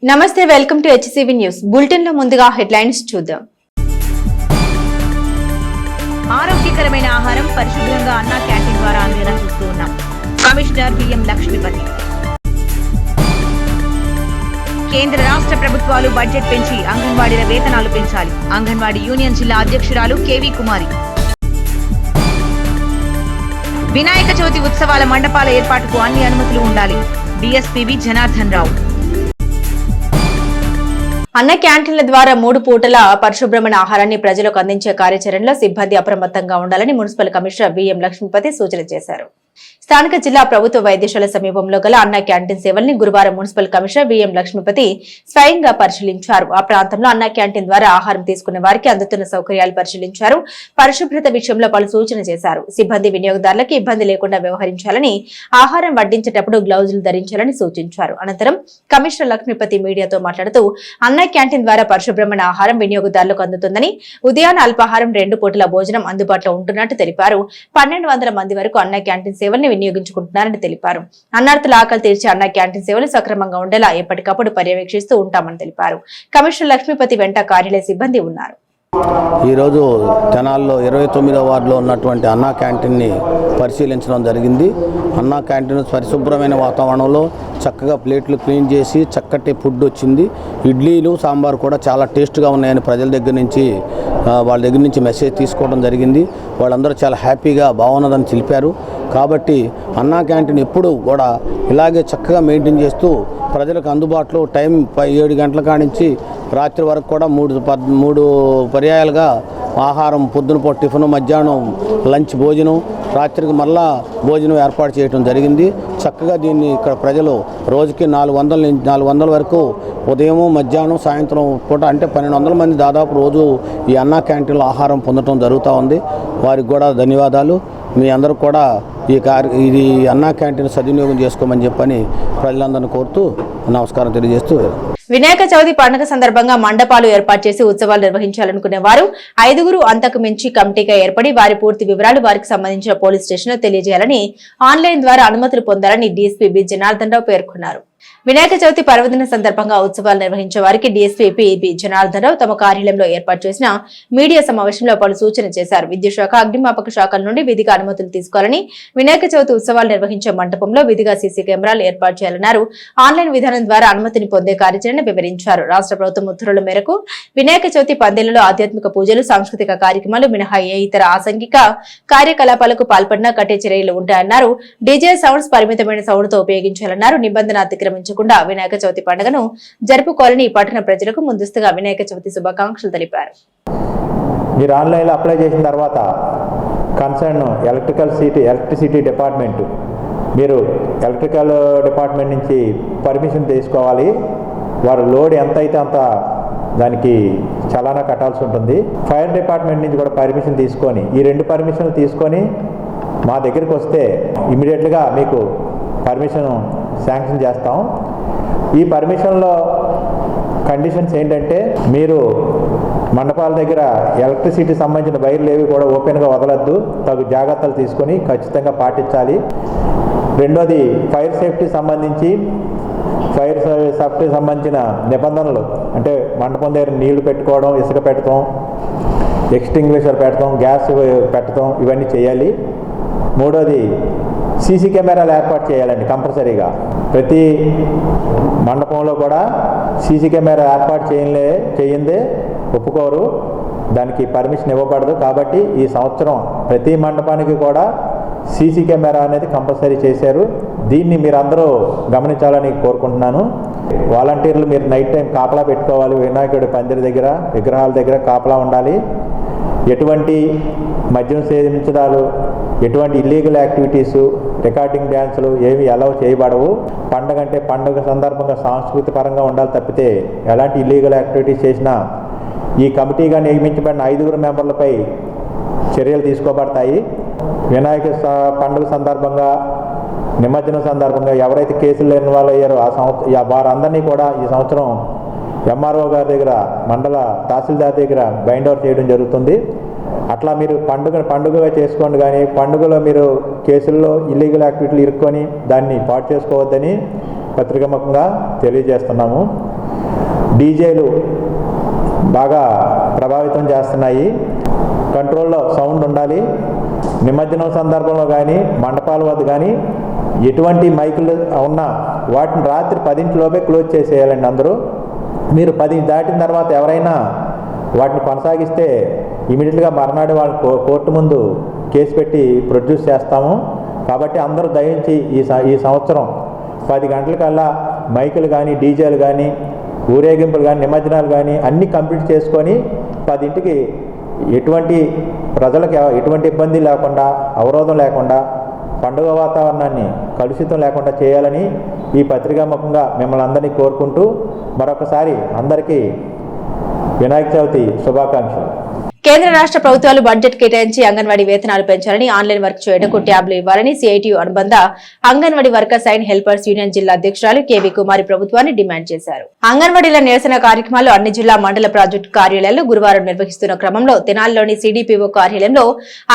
నమస్తే, welcome to HCV news bulletin లో ముందుగా హెడ్లైన్స్ చూద్దాం. ఆరోగ్యకరమైన ఆహారం పరిశుభ్రంగా అన్నా క్యాంటీన్ ద్వారా అందేలా చూస్తూ ఉన్నాం. Commissioner BM Lakshmipathi. కేంద్ర రాష్ట్ర ప్రభుత్వాలు బడ్జెట్ పెంచి అంగన్వాడీల వేతనాలు పెంచాలి. అంగన్వాడీ యూనియన్ జిల్లా అధ్యక్షురాలు కేవీ కుమారి. వినాయక చవితి ఉత్సవాల మండపాల ఏర్పాటుకు అన్ని అనుమతులు ఉండాలి. డిఎస్పీవి జనార్దన్ రావు. అన్న క్యాంటీన్ల ద్వారా 3 పూటల పరిశుభ్రమైన ఆహారాన్ని ప్రజలకు అందించే కార్యాచరణలో సిబ్బంది అప్రమత్తంగా ఉండాలని మున్సిపల్ కమిషనర్ బిఎం లక్ష్మీపతి సూచన చేశారు. స్థానిక జిల్లా ప్రభుత్వ వైద్యశాల సమీపంలో గల అన్న క్యాంటీన్ సేవల్ని గురువారం మున్సిపల్ కమిషనర్ బిఎం లక్ష్మీపతి స్వయంగా పరిశీలించారు. ఆ ప్రాంతంలో అన్న క్యాంటీన్ ద్వారా ఆహారం తీసుకునే వారికి అందుతున్న సౌకర్యాలు పరిశీలించారు. పరిశుభ్రత విషయంలో పలు సూచన చేశారు. సిబ్బంది వినియోగదారులకు ఇబ్బంది లేకుండా వ్యవహరించాలని, ఆహారం వడ్డించేటప్పుడు గ్లౌజులు ధరించాలని సూచించారు. అనంతరం కమిషనర్ లక్ష్మీపతి మీడియాతో మాట్లాడుతూ అన్న క్యాంటీన్ ద్వారా పరిశుభ్రమైన ఆహారం వినియోగదారులకు అందుతుందని, ఉదయాన అల్పాహారం 2 పూటల భోజనం అందుబాటులో ఉంటున్నట్టు తెలిపారు. 1200 మంది వరకు అన్న క్యాంటీన్ సేవల్ని వినియోగించుకుంటున్నారని తెలిపారు. అన్నార్థుల ఆకలి తీర్చే అన్న క్యాంటీన్ సేవలు సక్రమంగా ఉండేలా ఎప్పటికప్పుడు పర్యవేక్షిస్తూ ఉంటామని తెలిపారు. కమిషనర్ లక్ష్మీపతి వెంట కార్యాలయ సిబ్బంది ఉన్నారు. ఈరోజు తెనాల్లో 29వ వార్డులో ఉన్నటువంటి అన్నా క్యాంటీన్ని పరిశీలించడం జరిగింది. అన్నా క్యాంటీన్ పరిశుభ్రమైన వాతావరణంలో చక్కగా ప్లేట్లు క్లీన్ చేసి చక్కటి ఫుడ్ వచ్చింది. ఇడ్లీలు సాంబార్ కూడా చాలా టేస్ట్గా ఉన్నాయని ప్రజల దగ్గర నుంచి వాళ్ళ దగ్గర నుంచి మెసేజ్ తీసుకోవడం జరిగింది. వాళ్ళందరూ చాలా హ్యాపీగా బాగున్నదని తెలిపారు. కాబట్టి అన్నా క్యాంటీన్ ఎప్పుడు కూడా ఇలాగే చక్కగా మెయింటైన్ చేస్తూ ప్రజలకు అందుబాటులో టైం 7 గంటల కానించి రాత్రి వరకు కూడా 3 పర్యాయాలుగా ఆహారం, పొద్దున పూట టిఫిన్, మధ్యాహ్నం లంచ్ భోజనం, రాత్రికి మళ్ళా భోజనం ఏర్పాటు చేయడం జరిగింది. చక్కగా దీన్ని ఇక్కడ ప్రజలు రోజుకి 400 వరకు ఉదయం, మధ్యాహ్నం, సాయంత్రం పూట అంటే 1200 మంది దాదాపు రోజు ఈ అన్నా క్యాంటీన్లో ఆహారం పొందడం జరుగుతూ ఉంది. వారికి కూడా ధన్యవాదాలు. మీ అందరూ కూడా ఇది అన్నా క్యాంటీన్ సద్వినియోగం చేసుకోమని చెప్పని ప్రజలందరినీ కోరుతూ నమస్కారం తెలియజేస్తూ, వినాయక చవితి పండుగ సందర్భంగా మండపాలు ఏర్పాటు చేసి ఉత్సవాలు నిర్వహించాలనుకునే వారు 5 అంతకు మించి కమిటీగా ఏర్పడి వారి పూర్తి వివరాలు వారికి సంబంధించిన పోలీస్ స్టేషన్ లో తెలియజేయాలని, ఆన్లైన్ ద్వారా అనుమతులు పొందాలని డీఎస్పీ బి జనార్దన్ రావు పేర్కొన్నారు. వినాయక చవితి పర్వదిన సందర్భంగా ఉత్సవాలు నిర్వహించే వారికి డీఎస్పీ బి జనార్దన్ రావు తమ కార్యాలయంలో ఏర్పాటు చేసిన మీడియా సమావేశంలో పలు సూచన చేశారు. విద్యుత్ శాఖ, అగ్నిమాపక శాఖల నుండి విధిగా అనుమతులు తీసుకోవాలని, వినాయక చవితి ఉత్సవాలు నిర్వహించే మండపంలో విధిగా సీసీ కెమెరాలు ఏర్పాటు చేయాలన్నారు. ఆన్లైన్ విధానం ద్వారా అనుమతిని పొందే కార్యాచరణ వివరించారు. రాష్ట్ర ప్రభుత్వం ఉత్తర్వుల మేరకు వినాయక చవితి పందేళ్లలో ఆధ్యాత్మిక పూజలు, సాంస్కృతిక కార్యక్రమాలు మినహా ఏ ఇతర ఆసంగిక కార్యకలాపాలకు పాల్పడినా కఠిన చర్యలు ఉంటాయన్నారు. డీజే సౌండ్స్ పరిమితమైన సౌండ్ తో ఉపయోగించాలన్నారు. నిబంధన అతిక్రమించకుండా వినాయక చవితి పండుగను జరుపుకోవాలని పట్టణ ప్రజలకు ముందస్తుగా వినాయక చవితి శుభాకాంక్షలు తెలిపారు. మీరు ఆన్లైన్లో అప్లై చేసిన తర్వాత కన్సర్న్ ఎలక్ట్రిసిటీ డిపార్ట్మెంట్, మీరు ఎలక్ట్రికల్ డిపార్ట్మెంట్ నుంచి పర్మిషన్ తీసుకోవాలి. వారు లోడ్ ఎంత అయితే అంత దానికి చలానా కట్టాల్సి ఉంటుంది. ఫైర్ డిపార్ట్మెంట్ నుంచి కూడా పర్మిషన్ తీసుకొని, ఈ 2 పర్మిషన్లు తీసుకొని మా దగ్గరికి వస్తే ఇమీడియట్గా మీకు పర్మిషన్ శాంక్షన్ చేస్తాం. ఈ పర్మిషన్లో కండిషన్స్ ఏంటంటే, మీరు మండపాల దగ్గర ఎలక్ట్రిసిటీ సంబంధించిన వైర్లు ఏవి కూడా ఓపెన్గా వదలొద్దు, తగు జాగ్రత్తలు తీసుకొని ఖచ్చితంగా పాటించాలి. రెండోది, ఫైర్ సేఫ్టీ సంబంధించిన నిబంధనలు, అంటే మండపం దగ్గర నీళ్లు పెట్టుకోవడం, ఇసుక పెట్టడం, ఎక్స్టింగ్విషర్ పెట్టడం, గ్యాస్ పెట్టడం, ఇవన్నీ చేయాలి. మూడోది, సీసీ కెమెరాలు ఏర్పాటు చేయాలండి కంపల్సరీగా. ప్రతి మండపంలో కూడా సీసీ కెమెరా ఏర్పాటు చేయందే ఒప్పుకోరు, దానికి పర్మిషన్ ఇవ్వబడదు. కాబట్టి ఈ సంవత్సరం ప్రతి మండపానికి కూడా సీసీ కెమెరా అనేది కంపల్సరీ చేశారు. దీన్ని మీరందరూ గమనించాలని కోరుకుంటున్నాను. వాలంటీర్లు మీరు నైట్ టైం కాపలా పెట్టుకోవాలి. వినాయకుడి పందిరి దగ్గర, విగ్రహాల దగ్గర కాపలా ఉండాలి. ఎటువంటి మద్యం సేవించడాలు, ఎటువంటి ఇల్లీగల్ యాక్టివిటీసు, రికార్డింగ్ డ్యాన్సులు ఏవి అలౌ చేయబడవు. పండగ అంటే పండుగ సందర్భంగా సాంస్కృతిక పరంగా ఉండాలి తప్పితే ఎలాంటి ఇల్లీగల్ యాక్టివిటీస్ చేసినా ఈ కమిటీగా నియమించబడిన 5 మెంబర్లపై చర్యలు తీసుకోబడతాయి. వినాయక పండుగ సందర్భంగా, నిమజ్జనం సందర్భంగా ఎవరైతే కేసులు ఇన్వాల్వ్ అయ్యారో వారందరినీ కూడా ఈ సంవత్సరం ఎంఆర్ఓ గారి దగ్గర, మండల తహసీల్దార్ దగ్గర బైండ్ అవుట్ చేయడం జరుగుతుంది. అట్లా మీరు పండుగగా చేసుకోండి, కానీ పండుగలో మీరు కేసుల్లో ఇల్లీగల్ యాక్టివిటీలు ఇరుక్కొని దాన్ని పాటు చేసుకోవద్దని పత్రికాముఖంగా తెలియజేస్తున్నాము. డీజేలు బాగా ప్రభావితం చేస్తున్నాయి. కంట్రోల్లో సౌండ్ ఉండాలి. నిమజ్జనం సందర్భంలో కానీ మండపాల వద్ద కానీ ఎటువంటి మైకులు ఉన్నా వాటిని రాత్రి 10 క్లోజ్ చేసేయాలండి అందరూ. మీరు 10 దాటిన తర్వాత ఎవరైనా వాటిని కొనసాగిస్తే ఇమీడియట్గా మర్నాడు వాళ్ళు కోర్టు ముందు కేసు పెట్టి ప్రొడ్యూస్ చేస్తాము. కాబట్టి అందరూ దయించి ఈ సంవత్సరం 10 గంటలకల్లా మైకులు కానీ డీజేలు కానీ ఊరేగింపులు కానీ నిమజ్జనాలు కానీ అన్నీ కంప్లీట్ చేసుకొని 10ంటికి ఎటువంటి ప్రజలకు ఎటువంటి ఇబ్బంది లేకుండా అవరోధం లేకుండా పండుగ వాతావరణాన్ని కలుషితం లేకుండా చేయాలని ఈ పత్రికాముఖంగా మిమ్మల్ని అందరినీ కోరుకుంటూ మరొకసారి అందరికీ వినాయక చవితి శుభాకాంక్షలు. కేంద్ర రాష్ట్ర ప్రభుత్వాలు బడ్జెట్ కేటాయించి అంగన్వాడీ వేతనాలు పెంచాలని, ఆన్లైన్ వర్క్ చేయటకు ట్యాబ్లు ఇవ్వాలని సిఐటియు అనుబంధ anganwadi workers and helpers union జిల్లా అధ్యక్షురాలు కేవీ కుమారి ప్రభుత్వాన్ని డిమాండ్ చేశారు. అంగన్వాడీల నిరసన కార్యక్రమాలు అన్ని జిల్లా మండల ప్రాజెక్టు కార్యాలయాల్లో గురువారం నిర్వహిస్తున్న క్రమంలో తెనాలిలోని సిడిపిఓ కార్యాలయంలో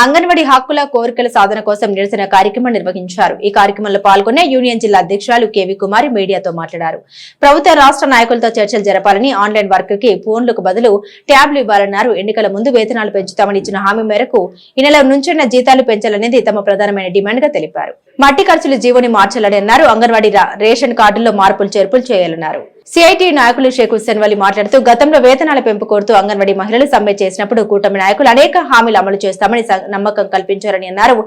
అంగన్వాడీ హక్కుల కోరికల సాధన కోసం నిరసన కార్యక్రమం నిర్వహించారు. ఈ కార్యక్రమంలో పాల్గొన్న యూనియన్ జిల్లా అధ్యక్షురాలు కేవీ కుమారి మీడియాతో మాట్లాడారు. ప్రభుత్వ రాష్ట్ర నాయకులతో చర్చలు జరపాలని, ఆన్లైన్ వర్క్ కి ఫోన్లకు బదులు ట్యాబ్లు ఇవ్వాలన్నారు. ఎన్నికల ముందు వేతనాలు పెంచుతామని ఇచ్చిన హామీ మేరకు ఈ నెల నుంచిన జీతాలు పెంచాలనేది తమ ప్రధానమైన డిమాండ్ గా తెలిపారు. మట్టి ఖర్చులు జీవోని మార్చాలని అన్నారు. అంగన్వాడీ రేషన్ కార్డుల్లో మార్పులు చేర్పులు చేయాలన్నారు. సిఐటి నాయకులు షేక్ హుస్సేన్ వలి మాట్లాడుతూ గతంలో వేతనాల పెంపు కోరుతూ అంగన్వాడీ మహిళలు సమ్మె చేసినప్పుడు కూటమి నాయకులు అనేక హామీలు అమలు చేస్తామని నమ్మకం కల్పించారని అన్నారు.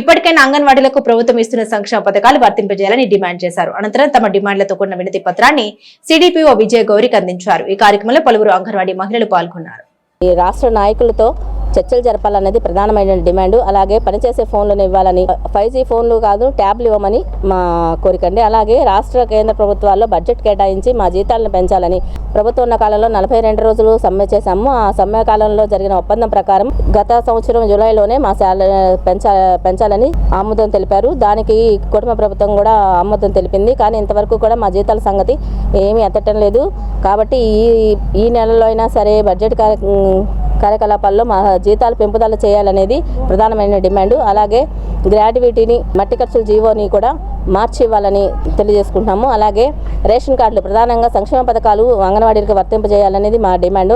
ఇప్పటికైనా అంగన్వాడీలకు ప్రభుత్వం ఇస్తున్న సంక్షేమ పథకాలు వర్తింపజేయాలని డిమాండ్ చేశారు. అనంతరం తమ డిమాండ్లతో కూడిన వినతి పత్రాన్ని సిడిపిఓ విజయ గౌరికి అందించారు. ఈ కార్యక్రమంలో పలువురు అంగన్వాడీ మహిళలు పాల్గొన్నారు. ఈ రాష్ట్ర నాయకులతో చర్చలు జరపాలనేది ప్రధానమైన డిమాండ్. అలాగే పనిచేసే ఫోన్లను ఇవ్వాలని, 5G ఫోన్లు కాదు ట్యాబ్లు ఇవ్వమని మా కోరిక అండి. అలాగే రాష్ట్ర కేంద్ర ప్రభుత్వాల్లో బడ్జెట్ కేటాయించి మా జీతాలను పెంచాలని. ప్రభుత్వం ఉన్న కాలంలో 42 రోజులు సమ్మె చేశాము. ఆ సమ్మె కాలంలో జరిగిన ఒప్పందం ప్రకారం గత సంవత్సరం జూలైలోనే మా శాలరీ పెంచాలని ఆమోదం తెలిపారు. దానికి కుటుంబ ప్రభుత్వం కూడా ఆమోదం తెలిపింది. కానీ ఇంతవరకు కూడా మా జీతాల సంగతి ఏమీ ఎత్తటం లేదు. కాబట్టి ఈ నెలలో అయినా సరే బడ్జెట్ కార్యకలాపాల్లో మా జీతాలు పెంపుదల చేయాలనేది ప్రధానమైన డిమాండ్. అలాగే గ్రాడ్యుయేటీని, మట్టి ఖర్చుల జీవోని కూడా మార్చి ఇవ్వాలని తెలియజేసుకుంటున్నాము. అలాగే రేషన్ కార్డులు, ప్రధానంగా సంక్షేమ పథకాలు అంగన్వాడీలకు వర్తింపజేయాలనేది మా డిమాండ్.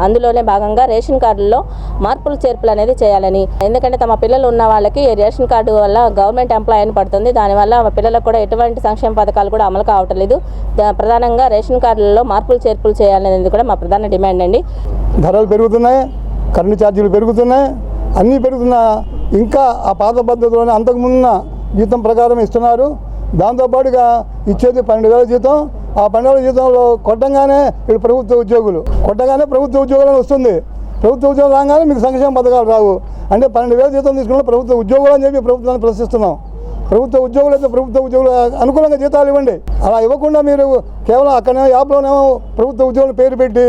అందులోనే భాగంగా రేషన్ కార్డుల్లో మార్పులు చేర్పులు అనేది చేయాలని. ఎందుకంటే తమ పిల్లలు ఉన్న వాళ్ళకి రేషన్ కార్డు వల్ల గవర్నమెంట్ ఎంప్లాయ్ అని పడుతుంది. దానివల్ల పిల్లలకు కూడా ఎటువంటి సంక్షేమ పథకాలు కూడా అమలు కావటం లేదు. ప్రధానంగా రేషన్ కార్డులలో మార్పులు చేర్పులు చేయాలనేది కూడా మా ప్రధాన డిమాండ్ అండి. ధరలు పెరుగుతున్నాయి, కరెంటు ఛార్జీలు పెరుగుతున్నాయి, అన్నీ పెరుగుతున్నా ఇంకా ఆ పాత పద్ధతిలోనే అంతకుమున్న జీతం ప్రకారం ఇస్తున్నారు. దాంతోపాటుగా ఇచ్చేది 12,000 జీతం. ఆ 12,000 జీతంలో కొట్టంగానే ఇప్పుడు ప్రభుత్వ ఉద్యోగులను వస్తుంది. ప్రభుత్వ ఉద్యోగం రాగానే మీకు సంక్షేమ పథకాలు రావు. అంటే 12,000 జీతం తీసుకున్న ప్రభుత్వ ఉద్యోగులు అని చెప్పి ప్రభుత్వాన్ని ప్రశ్నిస్తున్నాం. ప్రభుత్వ ఉద్యోగులు అయితే ప్రభుత్వ ఉద్యోగులు అనుకూలంగా జీతాలు ఇవ్వండి. అలా ఇవ్వకుండా మీరు కేవలం అక్కడనే యాప్లోనేమో ప్రభుత్వ ఉద్యోగులు పేరు పెట్టి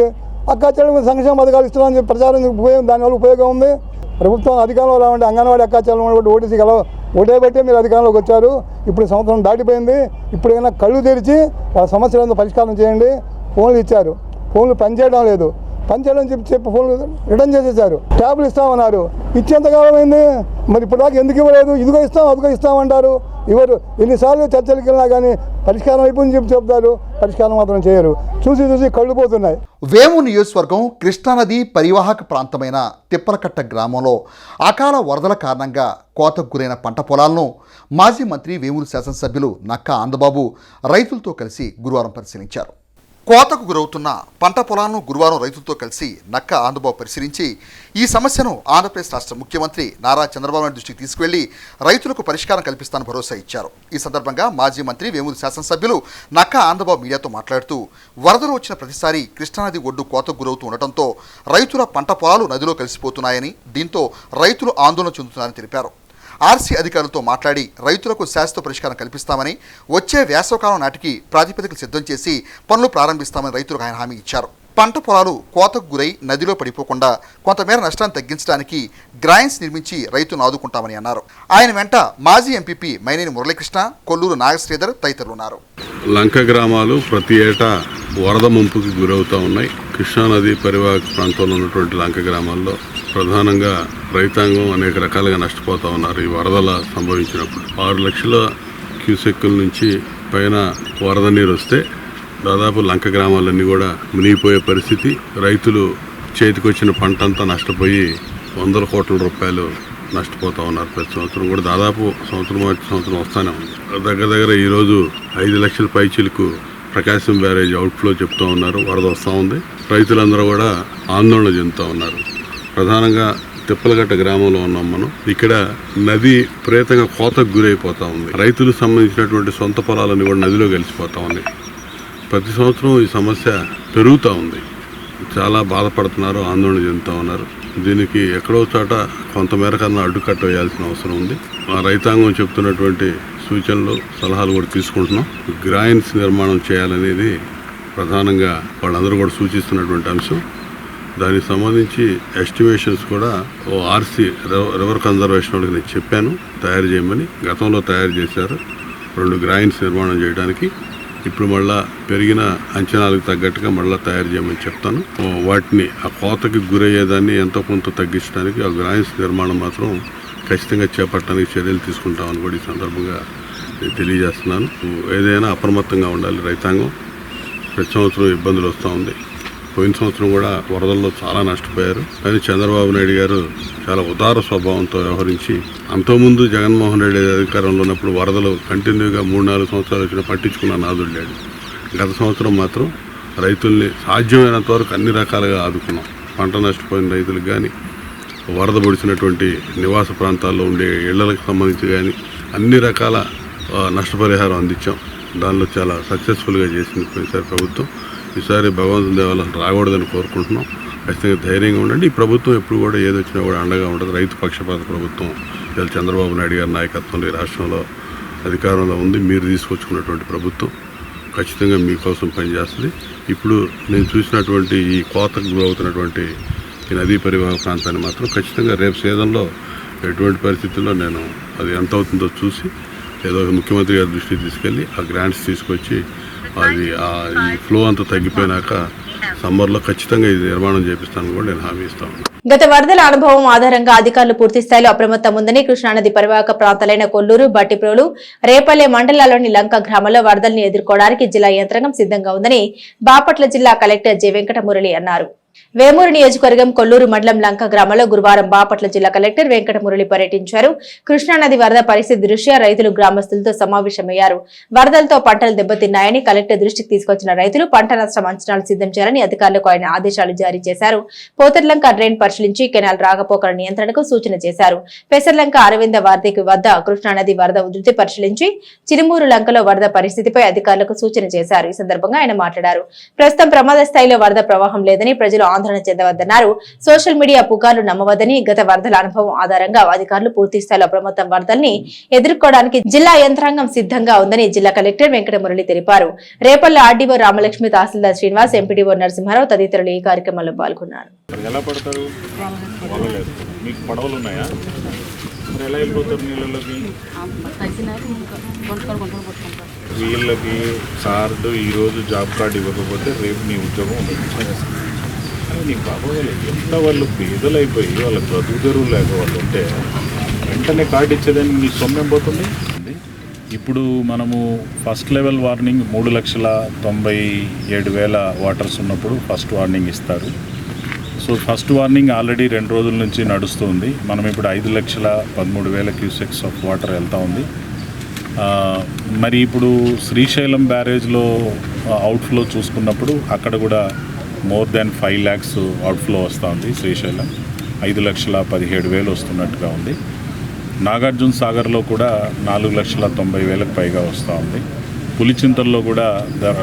అక్క చెల్లెలు సంక్షేమ పథకాలు ఇస్తున్నామని చెప్పి ప్రచారం దానివల్ల ఉపయోగం ఉంది. ప్రభుత్వం అధికారంలో రావండి. అంగన్వాడీ అక్క చెల్లెలు ఓటీసీ ఓటే పెట్టి మీరు అధికారంలోకి వచ్చారు. ఇప్పుడు సంవత్సరం దాటిపోయింది. ఇప్పుడైనా కళ్ళు తెరిచి వాళ్ళ సమస్యలను పరిష్కారం చేయండి. ఫోన్లు ఇచ్చారు, ఫోన్లు పనిచేయడం లేదు. పనిచేయడం చెప్పి ఫోన్లు రిటర్న్ చేసేసారు. ట్యాబ్లు ఇస్తామన్నారు, ఇచ్చేంతకాలం అయింది. మరి ఇప్పుడు దాకా ఎందుకు ఇవ్వలేదు? ఇదిగో ఇస్తాం అదిగో ఇస్తామంటారు. ఇవ్వరు. ఎన్నిసార్లు చర్చలకు వెళ్ళినా కానీ పరిష్కారం అయిపోయింది చెప్పి చెప్తారు, పరిష్కారం మాత్రం చేయరు. చూసి కళ్ళు పోతున్నాయి. వేము నియోజకవర్గం కృష్ణానది పరివాహక ప్రాంతమైన తిప్పలకట్ట గ్రామంలో అకాల వరదల కారణంగా కోతకు గురైన పంట పొలాలను మాజీ మంత్రి వేమూరు శాసనసభ్యులు నక్కా ఆందబాబు రైతులతో కలిసి గురువారం పరిశీలించారు. కోతకు గురవుతున్న పంట పొలాలను గురువారం రైతులతో కలిసి నక్కా ఆందబాబు పరిశీలించి ఈ సమస్యను ఆంధ్రప్రదేశ్ రాష్ట్ర ముఖ్యమంత్రి నారా చంద్రబాబు నాయుడు దృష్టికి తీసుకువెళ్లి రైతులకు పరిష్కారం కల్పిస్తానని భరోసా ఇచ్చారు. ఈ సందర్భంగా మాజీ మంత్రి వేమూరు శాసనసభ్యులు నక్కా ఆందబాబు మీడియాతో మాట్లాడుతూ వరదలు వచ్చిన ప్రతిసారి కృష్ణానది ఒడ్డు కోతకు గురవుతూ ఉండటంతో రైతుల పంట పొలాలు నదిలో కలిసిపోతున్నాయని, దీంతో రైతులు ఆందోళన చెందుతున్నారని తెలిపారు. ఆర్సీ అధికారులతో మాట్లాడి రైతులకు శాశ్వత పరిష్కారం కల్పిస్తామని, వచ్చే వేసవకాలం నాటికి ప్రాతిపదికలు సిద్ధం చేసి పనులు ప్రారంభిస్తామని రైతులకు ఆయన హామీ ఇచ్చారు. పంట పొలాలు కోతకు గురై నదిలో పడిపోకుండా కొంతమేర నష్టాన్ని తగ్గించడానికి గ్రాయిన్స్ నిర్మించి రైతును ఆదుకుంటామని అన్నారు. ఆయన వెంట మాజీ ఎంపీపీ మైనేని మురళీకృష్ణ, కొల్లూరు నాగశ్రీధర్ తదితరులు ఉన్నారు. లంక గ్రామాలు ప్రతి ఏటా వరద ముంపుకి గురవుతూ ఉన్నాయి. కృష్ణానది పరివాహక ప్రాంతంలో ఉన్నటువంటి లంక గ్రామాల్లో ప్రధానంగా రైతాంగం అనేక రకాలుగా నష్టపోతూ ఉన్నారు. ఈ వరదల సంభవించినప్పుడు 6 లక్షల క్యూసెక్కుల నుంచి పైన వరద నీరు వస్తే దాదాపు లంక గ్రామాలన్నీ కూడా మునిగిపోయే పరిస్థితి. రైతులు చేతికొచ్చిన పంట అంతా నష్టపోయి వందల కోట్ల రూపాయలు నష్టపోతూ ఉన్నారు. ప్రతి సంవత్సరం కూడా దాదాపు సంవత్సరం వస్తూనే ఉంది. దగ్గర ఈరోజు 5 లక్షల పైచీలకు ప్రకాశం బ్యారేజ్ అవుట్ఫ్లో చెప్తూ ఉన్నారు. వరద వస్తూ ఉంది. రైతులందరూ కూడా ఆందోళన చెందుతూ ఉన్నారు. ప్రధానంగా తిప్పలగట్ట గ్రామంలో ఉన్నాం మనం. ఇక్కడ నది విపరీతంగా కోతకు గురైపోతూ ఉంది. రైతులకు సంబంధించినటువంటి సొంత పొలాలన్నీ కూడా నదిలో కలిసిపోతూ ఉన్నాయి. ప్రతి సంవత్సరం ఈ సమస్య పెరుగుతూ ఉంది. చాలా బాధపడుతున్నారు, ఆందోళన చెందుతూ ఉన్నారు. దీనికి ఎక్కడో చోట కొంతమేర కన్నా అడ్డుకట్ట వేయాల్సిన అవసరం ఉంది. మా రైతాంగం చెప్తున్నటువంటి సూచనలు, సలహాలు కూడా తీసుకుంటున్నాం. గ్రాయిన్స్ నిర్మాణం చేయాలనేది ప్రధానంగా వాళ్ళందరూ కూడా సూచిస్తున్నటువంటి అంశం. దానికి సంబంధించి ఎస్టిమేషన్స్ కూడా ఆర్సీ రివర్ కన్జర్వేషన్ వాళ్ళకి నేను చెప్పాను తయారు చేయమని. గతంలో తయారు చేశారు 2 గ్రాయిన్స్ నిర్మాణం చేయడానికి. ఇప్పుడు మళ్ళా పెరిగిన అంచనాలకు తగ్గట్టుగా మళ్ళీ తయారు చేయమని చెప్తాను. వాటిని ఆ కోతకి గురయ్యేదాన్ని ఎంతో కొంత తగ్గించడానికి ఆ గ్రాయిన్స్ నిర్మాణం మాత్రం ఖచ్చితంగా చేపట్టడానికి చర్యలు తీసుకుంటామని కూడా ఈ సందర్భంగా తెలియజేస్తున్నాను. ఏదైనా అప్రమత్తంగా ఉండాలి రైతాంగం. ప్రతి సంవత్సరం ఇబ్బందులు వస్తూ ఉంది. పోయిన సంవత్సరం కూడా వరదల్లో చాలా నష్టపోయారు. కానీ చంద్రబాబు నాయుడు గారు చాలా ఉదార స్వభావంతో వ్యవహరించి, అంతకుముందు జగన్మోహన్ రెడ్డి అధికారంలో ఉన్నప్పుడు వరదలు కంటిన్యూగా 3-4 సంవత్సరాలు వచ్చినా పట్టించుకున్న నాదుడు లేడు. గత సంవత్సరం మాత్రం రైతుల్ని సాధ్యమైనంత వరకు అన్ని రకాలుగా ఆదుకున్నాం. పంట నష్టపోయిన రైతులకు కానీ, వరద పొడిచినటువంటి నివాస ప్రాంతాల్లో ఉండే ఇళ్లకు సంబంధించి కానీ అన్ని రకాల నష్టపరిహారం అందించాం. దానిలో చాలా సక్సెస్ఫుల్గా చేసింది పోయినసారి ప్రభుత్వం. ఈసారి భగవంతుని దేవాలను రాకూడదని కోరుకుంటున్నాం. ఖచ్చితంగా ధైర్యంగా ఉండండి. ఈ ప్రభుత్వం ఎప్పుడు కూడా ఏదొచ్చినా కూడా అండగా ఉండదు. రైతు పక్షపాత ప్రభుత్వం చంద్రబాబు నాయుడు గారి నాయకత్వంలో ఈ రాష్ట్రంలో అధికారంలో ఉంది. మీరు తీసుకొచ్చుకున్నటువంటి ప్రభుత్వం ఖచ్చితంగా మీకోసం పనిచేస్తుంది. ఇప్పుడు నేను చూసినటువంటి ఈ కోతకు గురవుతున్నటువంటి ఈ నదీ పరివాహక ప్రాంతాన్ని మాత్రం ఖచ్చితంగా రేపు సీజన్లో ఎటువంటి పరిస్థితుల్లో నేను అది ఎంత అవుతుందో చూసి ఏదో ముఖ్యమంత్రి గారి దృష్టికి తీసుకెళ్ళి ఆ గ్రాంట్స్ తీసుకొచ్చి అది ఈ ఫ్లో అంతా తగ్గిపోయినాక సమ్మర్లో ఖచ్చితంగా ఇది నిర్మాణం చేపిస్తానని కూడా నేను హామీ ఇస్తాను. గత వరదల అనుభవం ఆధారంగా అధికారులు పూర్తి స్థాయిలో అప్రమత్తం ఉందని కృష్ణానది పరివాహక ప్రాంతాలైన కొల్లూరు, బట్టిప్రోలు, రేపల్లె మండలాల్లోని లంక గ్రామంలో వరదల్ని ఎదుర్కోవడానికి జిల్లా యంత్రాంగం సిద్ధంగా ఉందని బాపట్ల జిల్లా కలెక్టర్ జె వెంకటమురళి అన్నారు. వేమూరు నియోజకవర్గం కొల్లూరు మండలం లంక గ్రామంలో గురువారం బాపట్ల జిల్లా కలెక్టర్ వెంకటమురళి పర్యటించారు. కృష్ణానది వరద పరిస్థితి దృష్ట్యా రైతులు గ్రామస్తులతో సమావేశమయ్యారు. వరదలతో పంటలు దెబ్బతిన్నాయని కలెక్టర్ దృష్టికి తీసుకొచ్చిన రైతులు పంట నష్టం అంచనాలు సిద్ధం చేయాలని అధికారులకు ఆయన ఆదేశాలు జారీ చేశారు. పోతర్లంక డ్రైన్ పరిశీలించి కెనాల్ రాకపోకల నియంత్రణకు సూచన చేశారు. పెసర్లంక అరవింద వార్ధికి వద్ద కృష్ణానది వరద ఉధృతి పరిశీలించి చిరుమూరు లంకలో వరద పరిస్థితిపై అధికారులకు సూచన చేశారు. ఈ సందర్భంగా ఆయన మాట్లాడారు. ప్రస్తుతం ప్రమాద స్థాయిలో వరద ప్రవాహం లేదని, ప్రజలు ఆందోళన చెందవద్దన్నారు. సోషల్ మీడియా పుకార్లు నమ్మవద్దని, గత వరదల అనుభవం ఆధారంగా అధికారులు పూర్తి స్థాయిలో అప్రమత్తం వరదల్ని ఎదుర్కోవడానికి జిల్లా యంత్రాంగం సిద్ధంగా ఉందని జిల్లా కలెక్టర్ వెంకటమురళి తెలిపారు. రేపల్లె ఆర్డీఓ రామలక్ష్మి, తహసీల్దార్ శ్రీనివాస్, ఎంపీడీఓ నరసింహారావు తదితరులు ఈ కార్యక్రమంలో పాల్గొన్నారు. వీళ్ళకి సార్డు ఈరోజు జాబ్ కార్డు ఇవ్వకపోతే రేపు నీ ఉద్యోగం ఉండదు. నీ బాబోలు ఎంత వాళ్ళు పేదలు అయిపోయి వాళ్ళకి బ్రతుకు తెరువు లేక వాళ్ళు ఉంటే వెంటనే కార్డు ఇచ్చేదాన్ని నీ సొమ్మేం పోతుంది. ఇప్పుడు మనము ఫస్ట్ లెవెల్ వార్నింగ్ 3,97,000 వాటర్స్ ఉన్నప్పుడు ఫస్ట్ వార్నింగ్ ఇస్తారు. సో ఫస్ట్ వార్నింగ్ ఆల్రెడీ 2 రోజుల నుంచి నడుస్తుంది. మనం ఇప్పుడు 5,13,000 క్యూసెక్స్ ఆఫ్ వాటర్ వెళ్తూ ఉంది. మరి ఇప్పుడు శ్రీశైలం బ్యారేజ్లో అవుట్ఫ్లో చూసుకున్నప్పుడు అక్కడ కూడా మోర్ దాన్ 5 lakhs అవుట్ఫ్లో వస్తూ ఉంది. శ్రీశైలం 5,17,000 వస్తున్నట్టుగా ఉంది. నాగార్జున సాగర్లో కూడా 4,90,000 పైగా వస్తూ ఉంది. పులిచింతల్లో కూడా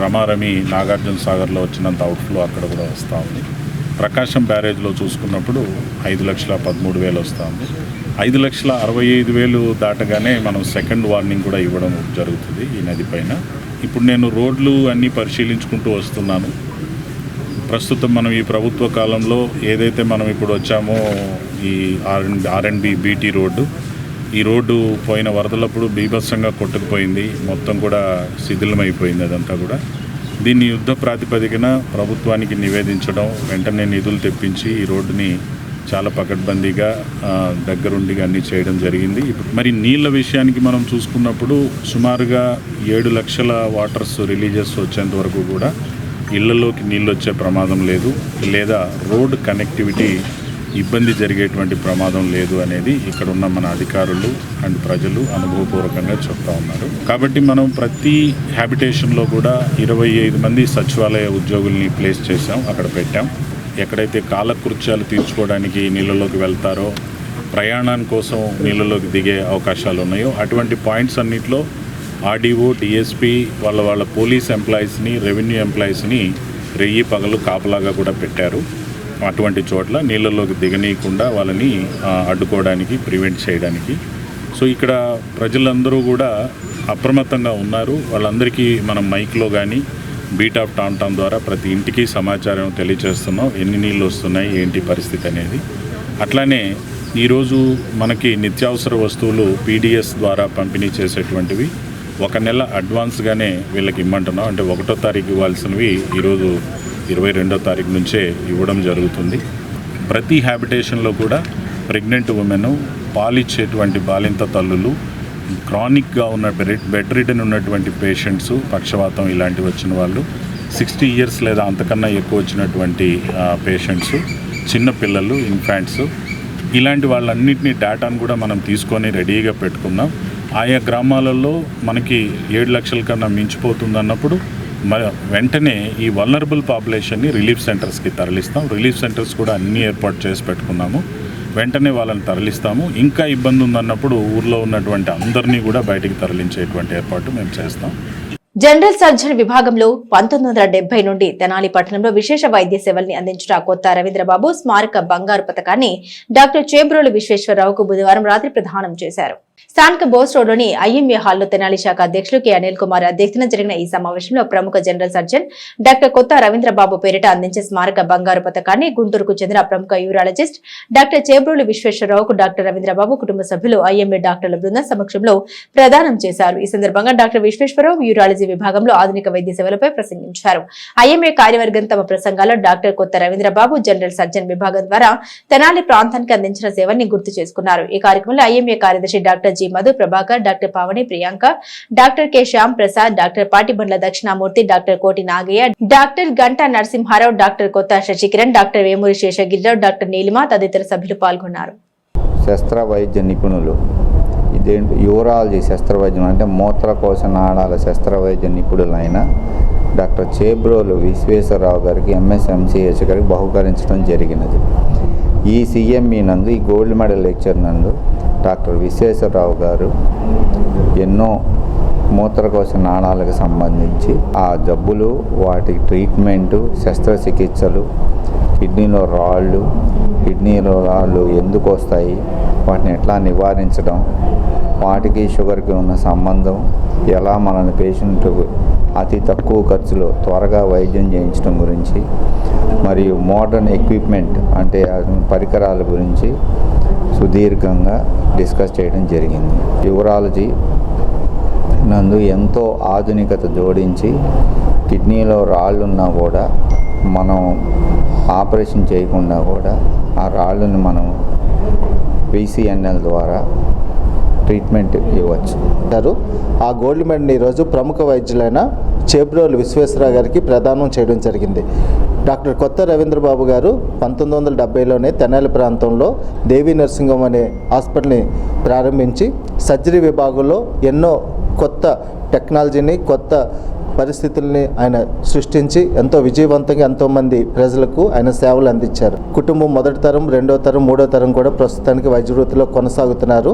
రమారమి నాగార్జున సాగర్లో వచ్చినంత అవుట్ఫ్లో అక్కడ కూడా వస్తూ ఉంది. ప్రకాశం బ్యారేజ్లో చూసుకున్నప్పుడు 5,13,000 వస్తూ ఉంది. 5,65,000 దాటగానే మనం సెకండ్ వార్నింగ్ కూడా ఇవ్వడం జరుగుతుంది ఈ నది పైన. ఇప్పుడు నేను రోడ్లు అన్నీ పరిశీలించుకుంటూ వస్తున్నాను. ప్రస్తుతం మనం ఈ ప్రభుత్వ కాలంలో ఏదైతే మనం ఇప్పుడు వచ్చామో ఈ ఆర్ఎండ్బి బీటీ రోడ్డు, ఈ రోడ్డు పోయిన వరదలప్పుడు బీభత్సంగా కొట్టుకుపోయింది. మొత్తం కూడా శిథిలమైపోయింది అదంతా కూడా. దీన్ని యుద్ధ ప్రాతిపదికన ప్రభుత్వానికి నివేదించడం, వెంటనే నిధులు తెప్పించి ఈ రోడ్డుని చాలా పకడ్బందీగా దగ్గరుండి అన్నీ చేయడం జరిగింది. మరి నీళ్ళ విషయానికి మనం చూసుకున్నప్పుడు సుమారుగా 7 లక్షల వాటర్స్ రిలీజెస్ వచ్చేంత వరకు కూడా ఇళ్లలోకి నీళ్ళు వచ్చే ప్రమాదం లేదు, లేదా రోడ్ కనెక్టివిటీ ఇబ్బంది జరిగేటువంటి ప్రమాదం లేదు అనేది ఇక్కడ ఉన్న మన అధికారులు అండ్ ప్రజలు అనుభవపూర్వకంగా చెప్తా ఉన్నారు. కాబట్టి మనం ప్రతి హ్యాబిటేషన్లో కూడా 25 మంది సచివాలయ ఉద్యోగుల్ని ప్లేస్ చేసాం, అక్కడ పెట్టాం. ఎక్కడైతే కాలకృత్యాలు తీర్చుకోవడానికి నీళ్ళలోకి వెళ్తారో, ప్రయాణం కోసం నీళ్ళలోకి దిగే అవకాశాలు ఉన్నాయో అటువంటి పాయింట్స్ అన్నింటిలో ఆర్డీఓ, డిఎస్పీ వాళ్ళ పోలీస్ ఎంప్లాయీస్ని, రెవెన్యూ ఎంప్లాయీస్ని రెయ్యి పగలు కాపలాగా కూడా పెట్టారు. అటువంటి చోట్ల నీళ్ళలోకి దిగనీయకుండా వాళ్ళని అడ్డుకోవడానికి, ప్రివెంట్ చేయడానికి. సో ఇక్కడ ప్రజలందరూ కూడా అప్రమత్తంగా ఉన్నారు. వాళ్ళందరికీ మనం మైక్లో కానీ బీట్ ఆఫ్ టామ్ టామ్ ద్వారా ప్రతి ఇంటికి సమాచారం తెలియజేస్తున్నాం, ఎన్ని నీళ్ళు వస్తున్నాయి, ఏంటి పరిస్థితి అనేది. అట్లానే ఈరోజు మనకి నిత్యావసర వస్తువులు పీడిఎస్ ద్వారా పంపిణీ చేసేటువంటివి 1 నెల అడ్వాన్స్గానే వీళ్ళకి ఇమ్మంటున్నాం. అంటే 1వ తారీఖు ఇవ్వాల్సినవి ఈరోజు 22వ తారీఖు నుంచే ఇవ్వడం జరుగుతుంది. ప్రతి హ్యాబిటేషన్లో కూడా ప్రెగ్నెంట్ ఉమెన్, పాలిచ్చేటువంటి బాలింత తల్లులు, క్రానిక్గా ఉన్న బెడ్ రిడన్ ఉన్నటువంటి పేషెంట్స్, పక్షవాతం ఇలాంటివి వచ్చిన వాళ్ళు, 60 ఇయర్స్ లేదా అంతకన్నా ఎక్కువ వచ్చినటువంటి పేషెంట్స్, చిన్నపిల్లలు, ఇన్ఫాంట్స్, ఇలాంటి వాళ్ళన్నింటినీ డేటాను కూడా మనం తీసుకొని రెడీగా పెట్టుకున్నాం. ఆయా గ్రామాలలో మనకి 7 లక్షల కన్నా మించిపోతుందన్నప్పుడు వెంటనే ఈ వల్నరబుల్ పాపులేషన్ని రిలీఫ్ సెంటర్స్కి తరలిస్తాం. రిలీఫ్ సెంటర్స్ కూడా అన్నీ ఏర్పాటు చేసి పెట్టుకున్నాము. వెంటనే వాళ్ళని తరలిస్తాము. ఇంకా ఇబ్బంది ఉందన్నప్పుడు ఊర్లో ఉన్నటువంటి అందరినీ కూడా బయటికి తరలించేటువంటి ఏర్పాటు మేము చేస్తాం. జనరల్ సర్జన్ విభాగంలో 1970 నుండి తెనాలి పట్టణంలో విశేష వైద్య సేవల్ని అందించిన కొత్త రవీంద్రబాబు స్మారక బంగారు పథకాన్ని డాక్టర్ చేబ్రోలు విశ్వేశ్వరరావుకు బుధవారం రాత్రి ప్రదానం చేశారు. స్థానిక బోస్ రోడ్లోని ఐఎంఏ హాల్లో తెనాలి శాఖ అధ్యక్షులు కె అనిల్ కుమార్ అధ్యక్షతన జరిగిన ఈ సమావేశంలో ప్రముఖ జనరల్ సర్జన్ డాక్టర్ కొత్త రవీంద్రబాబు పేరిట అందించే స్మారక బంగారు పథకాన్ని గుంటూరుకు చెందిన ప్రముఖ యూరాలజిస్ట్ డాక్టర్ చేబ్రోలు విశ్వేశ్వరరావుకు డాక్టర్ రవీంద్రబాబు కుటుంబ సభ్యులు ఐఎంఏ డాక్టర్ల బృందం సమక్షంలో ప్రదానం చేశారు. ఈ సందర్భంగా డాక్టర్ విశ్వేశ్వరరావు యూరాలజీ విభాగంలో ఆధునిక వైద్య సేవలపై ప్రసంగించారు. ఐఎంఏ కార్యవర్గం తమ ప్రసంగాల్లో డాక్టర్ కొత్త రవీంద్రబాబు జనరల్ సర్జన్ విభాగం ద్వారా తెనాలి ప్రాంతానికి అందించిన సేవల్ని గుర్తు చేసుకున్నారు. ఈ కార్యక్రమంలో ఐఎంఏ కార్యదర్శి doctor G Madhu, Prabhakar, doctor Pavani, Priyanka, doctor K Shyam Prasad, doctor Patibandla Dakshinamurthy, doctor కోటి నాగయ్య, డాక్టర్ గంటా నరసింహారావు, డాక్టర్ కొత్త శశికిరణ్, డాక్టర్ వేమూరి శేషగిరిరావు, డాక్టర్ నీలిమ తదితర సభ్యులు పాల్గొన్నారు. శస్త్ర వైద్య నిపుణులు, ఇదేంటి యూరాలజీ శస్త్రవైద్యం అంటే మూత్రకోశ నాళాల శస్త్రవైద్య నిపుణులైన డాక్టర్ చేబ్రోలు విశ్వేశ్వరరావు గారికి ఎంఎస్ఎంసిహెచ్ గారికి బహుకరించడం జరిగినది. ఈ సిఎంఈ నందు, ఈ గోల్డ్ మెడల్ లెక్చర్ నందు డాక్టర్ విశ్వేశ్వరరావు గారు ఎన్నో మూత్రకోశ నాళాలకు సంబంధించి ఆ జబ్బులు, వాటి ట్రీట్మెంటు, శస్త్రచికిత్సలు, కిడ్నీలో రాళ్ళు ఎందుకు వస్తాయి, వాటిని ఎట్లా నివారించడం, వాటికి షుగర్కి ఉన్న సంబంధం, ఎలా మనల్ని పేషెంట్కు అతి తక్కువ ఖర్చులో త్వరగా వైద్యం చేయించడం గురించి, మరియు మోడర్న్ ఎక్విప్మెంట్ అంటే పరికరాల గురించి సుదీర్ఘంగా డిస్కస్ చేయడం జరిగింది. యూరాలజీ నందు ఎంతో ఆధునికత జోడించి కిడ్నీలో రాళ్ళున్నా కూడా మనం ఆపరేషన్ చేయకుండా కూడా ఆ రాళ్ళని మనం VCNL ద్వారా ట్రీట్మెంట్ ఇవ్వచ్చు. ఆ గోల్డ్ మెడల్ని ఈరోజు ప్రముఖ వైద్యులైన చేబ్రోలు విశ్వేశ్వరరావు గారికి ప్రదానం చేయడం జరిగింది. డాక్టర్ కొత్త రవీంద్రబాబు గారు 1970లోనే తెనాలి ప్రాంతంలో దేవి నర్సింగ్ హోమ్ అనే హాస్పిటల్ని ప్రారంభించి సర్జరీ విభాగంలో ఎన్నో కొత్త టెక్నాలజీని, కొత్త పరిస్థితుల్ని ఆయన సృష్టించి ఎంతో విజయవంతంగా ఎంతోమంది ప్రజలకు ఆయన సేవలు అందించారు. కుటుంబం మొదటి తరం, రెండో తరం, మూడో తరం కూడా ప్రస్తుతానికి వైద్య వృత్తిలో కొనసాగుతున్నారు.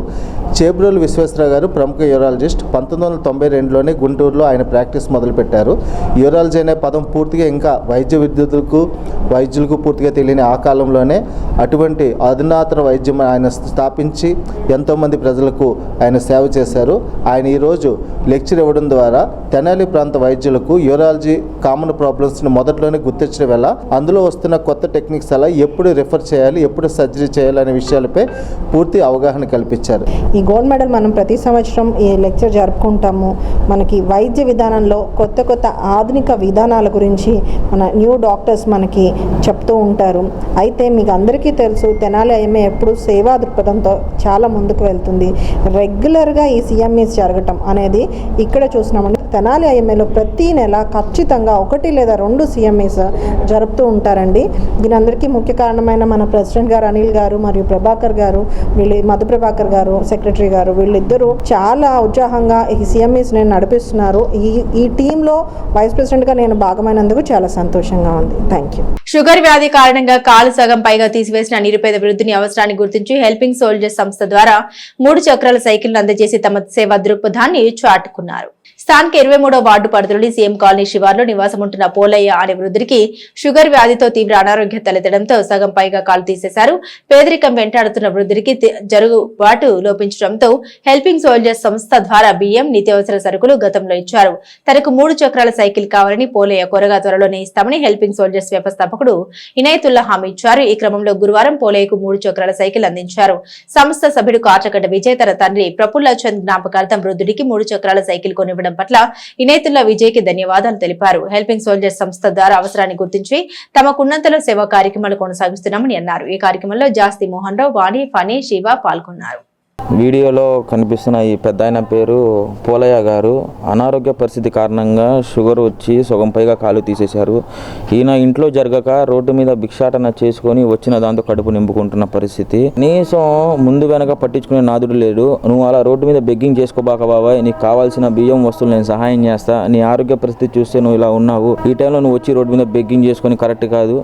చేబ్రోలు విశ్వేశ్వరరావు గారు ప్రముఖ యూరాలజిస్ట్. 1992లోనే గుంటూరులో ఆయన ప్రాక్టీస్ మొదలుపెట్టారు. యూరాలజీ అనే పదం పూర్తిగా ఇంకా వైద్యులకు పూర్తిగా తెలియని ఆ కాలంలోనే అటువంటి అధునాతన వైద్యం ఆయన స్థాపించి ఎంతోమంది ప్రజలకు ఆయన సేవ చేశారు. ఆయన ఈరోజు లెక్చర్ ఇవ్వడం ద్వారా తెనాలి ప్రాంత వైద్యులకు యూరాలజీ కామన్ ప్రాబ్లమ్స్ని మొదట్లోనే గుర్తించడం వల్ల అందులో వస్తున్న కొత్త టెక్నిక్స్ అలా ఎప్పుడు రిఫర్ చేయాలి, ఎప్పుడు సర్జరీ చేయాలి అనే విషయాలపై పూర్తి అవగాహన కల్పించారు. ఈ గోల్డ్ మెడల్ మనం ప్రతి సంవత్సరం ఈ లెక్చర్ జరుపుకుంటాము. మనకి వైద్య విధానంలో కొత్త ఆధునిక విధానాల గురించి మన న్యూ డాక్టర్స్ మనకి చెప్తూ ఉంటారు. అయితే మీకు అందరికీ తెలుసు, తెనాలి ఐఎంఏ ఎప్పుడు సేవా దృక్పథంతో చాలా ముందుకు వెళ్తుంది. రెగ్యులర్గా ఈ సిఎంఈస్ జరగటం అనేది ఇక్కడ చూసినామండి. తెనాలి ఐఎంఏలో ప్రతి నెల ఖచ్చితంగా 1 లేదా 2 సిఎంఈస్ జరుపుతూ ఉంటారండి. దీని అందరికీ ముఖ్య కారణమైన మన ప్రెసిడెంట్ గారు అనిల్ గారు మరియు ప్రభాకర్ గారు, మధు ప్రభాకర్ గారు సెక్రటరీ గారు, వీళ్ళిద్దరూ చాలా ఉత్సాహంగా ఈ సిఎంఈస్ నేను నడిపిస్తున్నారు. ఈ టీంలో వైస్ ప్రెసిడెంట్గా నేను భాగమైనందుకు చాలా సంతోషంగా ఉంది. Thank you. షుగర్ వ్యాధి కారణంగా కాలు సగం పైగా తీసివేసిన నిరుపేద వృద్ధుని అవసరాన్ని గుర్తించి హెల్పింగ్ సోల్జర్స్ సంస్థ ద్వారా 3 చక్రాల సైకిల్ను అందజేసి తమ సేవా దృక్పథాన్ని చాటుకున్నారు. స్థానిక 23వ వార్డు పరిధిలోని సీఎం కాలనీ శివార్లో నివాసం ఉంటున్న పోలయ్య అనే వృద్ధుడికి షుగర్ వ్యాధితో తీవ్ర అనారోగ్యం తలెత్తడంతో సగం పైగా కాలు తీసేశారు. పేదరికం వెంటాడుతున్న వృద్ధుడికి జరుగుబాటు లోపించడంతో హెల్పింగ్ సోల్జర్స్ సంస్థ ద్వారా బియ్యం, నిత్యావసర సరుకులు గతంలో ఇచ్చారు. తనకు 3 చక్రాల సైకిల్ కావాలని పోలయ్య కోరగా త్వరలోనే ఇస్తామని హెల్పింగ్ సోల్జర్స్ వ్యవస్థాపకుడు ఇనయతుల్లా హామీ ఇచ్చారు. ఈ క్రమంలో గురువారం పోలయ్యకు 3 చక్రాల సైకిల్ అందించారు. సంస్థ సభ్యుడు కాట్రగడ్డ విజయ్ తన తండ్రి ప్రఫుల్ల చంద్ జ్ఞాపకార్థం వృద్ధుడికి 3 చక్రాల సైకిల్ కొనివ్వడం పట్ల ఇనయతుల్లా విజయ్ కి ధన్యవాదాలు తెలిపారు. హెల్పింగ్ సోల్జర్స్ సంస్థ ద్వారా అవసరాన్ని గుర్తించి తమకున్నంతలో సేవా కార్యక్రమాలు కొనసాగిస్తున్నామని అన్నారు. ఈ కార్యక్రమంలో జాస్తి మోహన్ రావు, వాణి, ఫనీ, శివ పాల్గొన్నారు. వీడియోలో కనిపిస్తున్న ఈ పెద్ద ఆయన పేరు పోలయ్య గారు. అనారోగ్య పరిస్థితి కారణంగా షుగర్ వచ్చి సగం పైగా కాలు తీసేశారు. ఈయన ఇంట్లో జరగక రోడ్డు మీద భిక్షాటన చేసుకొని వచ్చిన దాంతో కడుపు నింపుకుంటున్న పరిస్థితి. కనీసం ముందు వెనక పట్టించుకునే నాదుడు లేడు. నువ్వు అలా రోడ్డు మీద బెగ్గింగ్ చేసుకోబాక బాబాయ్, నీకు కావాల్సిన బియ్యం వస్తువులు నేను సహాయం చేస్తా, నీ ఆరోగ్య పరిస్థితి చూస్తే నువ్వు ఇలా ఉన్నావు, ఈ టైంలో నువ్వు వచ్చి రోడ్డు మీద బెగ్గింగ్ చేసుకొని కరెక్ట్ కాదు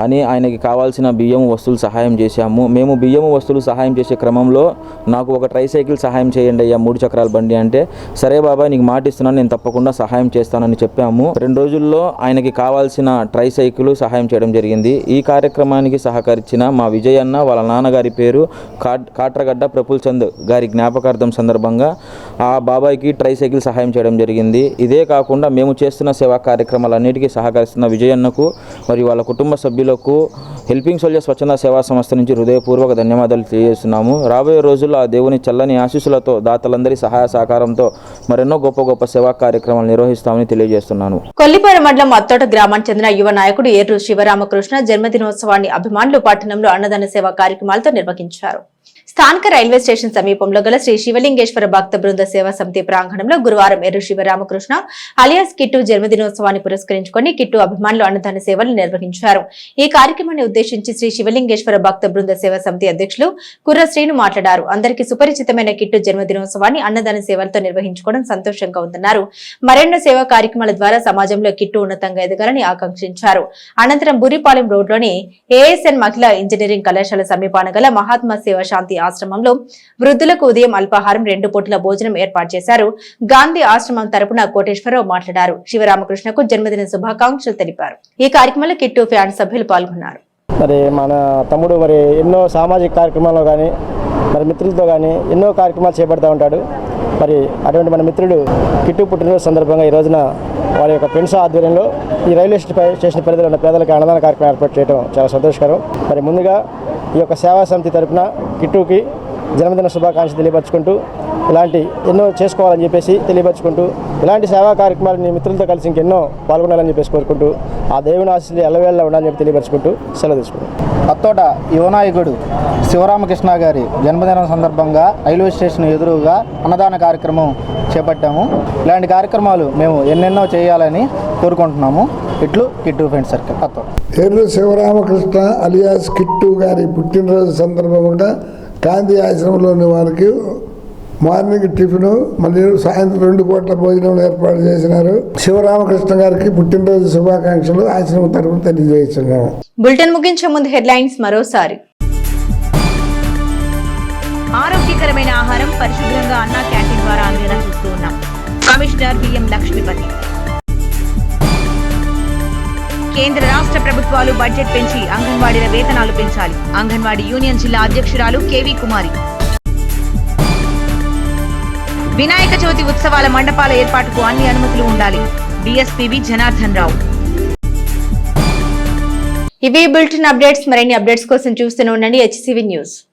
అని ఆయనకి కావాల్సిన బియ్యం వస్తువులు సహాయం చేశాము. మేము బియ్యం వస్తువులు సహాయం చేసే క్రమంలో నాకు ఒక ట్రైసైకిల్ సహాయం చేయండి అయ్యా 3 చక్రాల బండి అంటే, సరే బాబాయ్ నీకు మాట ఇస్తున్నాను, నేను తప్పకుండా సహాయం చేస్తానని చెప్పాము. 2 రోజుల్లో ఆయనకి కావాల్సిన ట్రైసైకిల్ సహాయం చేయడం జరిగింది. ఈ కార్యక్రమానికి సహకరించిన మా విజయ్ అన్న వాళ్ళ నాన్నగారి పేరు కాట్రగడ్డ ప్రఫుల్ చంద్ గారి జ్ఞాపకార్థం సందర్భంగా ఆ బాబాయ్కి ట్రైసైకిల్ సహాయం చేయడం జరిగింది. ఇదే కాకుండా మేము చేస్తున్న సేవా కార్యక్రమాలన్నిటికీ సహకరిస్తున్న విజయ్ అన్నకు మరియు వాళ్ళ కుటుంబ సభ్యులకు హెల్పింగ్ సోల్జర్స్ స్వచ్ఛంద సేవా సంస్థ నుంచి హృదయపూర్వక ధన్యవాదాలు తెలియజేస్తున్నాము. రాబోయే రోజుల్లో ఆ దేవుని చల్లని ఆశీస్సులతో దాతలందరి సహాయ సహకారంతో మరెన్నో గొప్ప సేవా కార్యక్రమాలు నిర్వహిస్తామని తెలియజేస్తున్నాను. కొల్లిపర మండలం అత్తోట గ్రామానికి చెందిన యువ నాయకుడు ఏర్రు శివరామకృష్ణ జన్మదినోత్సవాన్ని అభిమానులు పట్టణంలో అన్నదాన సేవా కార్యక్రమాలతో నిర్వహించారు. స్థానిక రైల్వే స్టేషన్ సమీపంలో గల శ్రీ శివలింగేశ్వర భక్త బృంద సేవా సమితి ప్రాంగణంలో గురువారం ఎర్రు శివరామకృష్ణ అలియాస్ కిట్టు జన్మదినోత్సవాన్ని పురస్కరించుకొని కిట్టు అభిమానులు అన్నదాన సేవలు నిర్వహించారు. ఈ కార్యక్రమాన్ని ఉద్దేశించి శ్రీ శివలింగేశ్వర భక్త బృంద సేవా సమితి అధ్యక్షులు కుర్ర శ్రీను మాట్లాడారు. అందరికీ సుపరిచితమైన కిట్టు జన్మదినోత్సవాన్ని అన్నదాన సేవలతో నిర్వహించుకోవడం సంతోషంగా ఉందన్నారు. మరెన్నో సేవా కార్యక్రమాల ద్వారా సమాజంలో కిట్టు ఉన్నతంగా ఎదగాలని ఆకాంక్షించారు. అనంతరం బురిపాలెం రోడ్లోని ఏఎస్ఎన్ మహిళా ఇంజనీరింగ్ కళాశాల సమీపాన గల మహాత్మా సేవా శాంతి ఆశ్రమంలో వృద్ధులకు ఉదయం అల్పాహారం 2 పూటల భోజనం ఏర్పాటు చేశారు. గాంధీ ఆశ్రమం తరపున కోటేశ్వరరావు మాట్లాడారు. శివరామకృష్ణకు జన్మదిన శుభాకాంక్షలు తెలిపారు. ఈ కార్యక్రమంలో కిట్టు ఫ్యాన్ సభ్యులు పాల్గొన్నారు. మరి మన తమ్ముడు ఎన్నో సామాజిక కార్యక్రమాల్లో కానీ మిత్రులతో కానీ ఎన్నో కార్యక్రమాలు చేపడుతూ ఉంటాడు. అటువంటి మన మిత్రుడు కిట్టు పుట్టినరోజు సందర్భంగా ఈ రోజున వారి యొక్క ఫ్రెండ్స్ ఆధ్వర్యంలో ఈ రైల్వే స్టేషన్ పరిధిలో ఉన్న పేదలకు అన్నదాన కార్యక్రమం ఏర్పాటు చేయడం చాలా సంతోషకరం. ముందుగా ఈ యొక్క సేవా సమితి తరపున కిట్టుకి జన్మదిన శుభాకాంక్షలు తెలియపరచుకుంటూ ఇలాంటి ఎన్నో చేసుకోవాలని చెప్పేసి తెలియపరచుకుంటూ ఇలాంటి సేవా కార్యక్రమాలు మిత్రులతో కలిసి ఇంకెన్నో పాల్గొనాలని చెప్పేసి కోరుకుంటూ ఆ దేవుని ఆశీస్సులు ఎల్లవేళలా ఉండాలని చెప్పి తెలియపరచుకుంటూ సెలవు తీసుకుంటాం. అత్తోట యువనాయకుడు శివరామకృష్ణ గారి జన్మదినం సందర్భంగా రైల్వే స్టేషన్ ఎదురుగా అన్నదాన కార్యక్రమం చేపట్టాము. ఇలాంటి కార్యక్రమాలు మేము ఎన్నెన్నో చేయాలని కోరుకుంటున్నాము. ఇట్లు Kittu friend circle Attota. Erru Sivaramakrishna alias Kittu గారి పుట్టినరోజు సందర్భంగా గాంధీ ఆశ్రమంలోని వారికి మార్నింగ్ టిఫిన్ మళ్ళీ సాయంత్రం 2 పూట్ల భోజనం ఏర్పాటు చేసినారు. శివరామకృష్ణ గారికి పుట్టినరోజు శుభాకాంక్షలు ఆశ్రమం తరఫున తెలియజేస్తున్నాము. బులెటిన్ ముగించే ముందు హెడ్లైన్స్ మరోసారి. ఆరోగ్యకరమైన ఆహారం పరిశుభ్రంగా అన్నా క్యాంటీన్ ద్వారా అందేలా చూస్తూ ఉన్నాం. Commissioner BM Lakshmipathi. కేంద్ర రాష్ట్ర ప్రభుత్వాలు బడ్జెట్ పెంచి అంగన్వాడీల వేతనాలు పెంచాలి. అంగన్వాడీ యూనియన్ జిల్లా అధ్యక్షురాలు కేవీ కుమారి. వినాయక చవితి ఉత్సవాల మండపాల ఏర్పాటుకు అన్ని అనుమతులు ఉండాలి. డిఎస్పీవి జనార్దన్ రావు. ఇవి బులెటిన్ అప్డేట్స్. మరిన్ని అప్డేట్స్ కోసం చూస్తూనే ఉండండి HCV న్యూస్.